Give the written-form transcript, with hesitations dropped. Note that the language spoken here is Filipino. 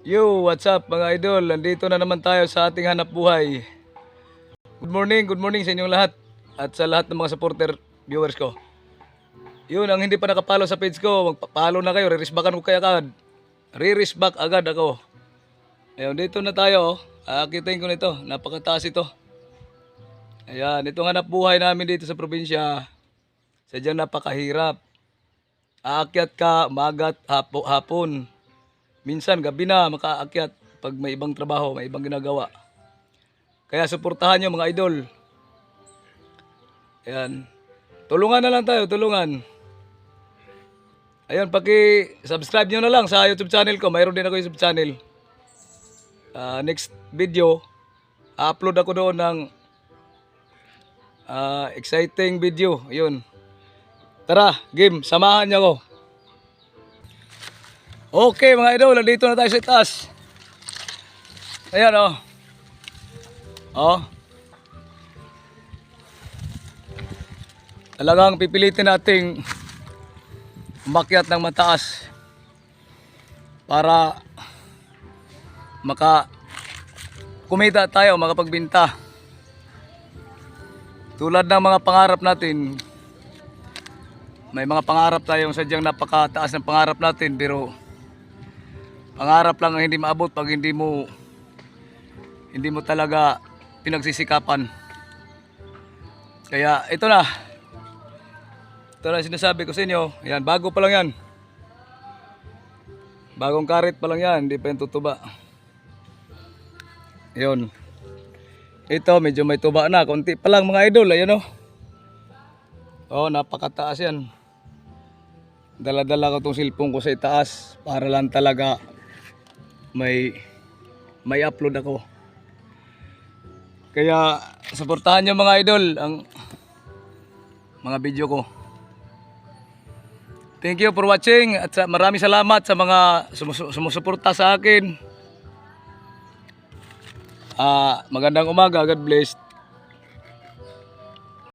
Yo, what's up mga idol? Nandito na naman tayo sa ating hanap buhay. Good morning sa inyong lahat at sa lahat ng mga supporter viewers ko. Yun, ang hindi pa nakapalo sa page ko, magpapalo na kayo, re-respectan ko kayo agad. Re-respect agad ako. Ayun, dito na tayo. Akitain ko nito, napakataas ito. Ayan, itong hanap buhay namin dito sa probinsya, sadyang napakahirap. Aakyat ka, magat, hapon. Minsan gabi na makaakyat pag may ibang trabaho, may ibang ginagawa. Kaya suportahan nyo mga idol. Ayan. Tulungan na lang tayo, tulungan. Ayan, paki-subscribe nyo na lang sa YouTube channel ko. Mayroon din ako YouTube channel. Next video, upload ako doon ng exciting video. Ayun. Tara, game, samahan nyo ako. Okay mga idol, nandito na tayo sa itaas. Ayan oh. Oh. Talagang pipilitin nating umakyat ng mataas para kumita tayo, makapagbenta. Tulad ng mga pangarap natin, may mga pangarap tayong sadyang napakataas ng pangarap natin, pero pangarap lang ang hindi maabot pag hindi mo talaga pinagsisikapan. Kaya ito na sinasabi ko sa inyo. Yan, bago pa lang yan. Bagong karit pa lang yan, hindi pa yung tutuba. Yun. Ito medyo may tuba na, konti pa lang mga idol. Ayun oh. Oh, napakataas yan. Dala-dala ko tong cellphone ko sa itaas para lang talaga may upload ako. Kaya suportahan nyo mga idol ang mga video ko. Thank you for watching at maraming salamat sa mga sumusuporta sa akin. Magandang umaga, God bless.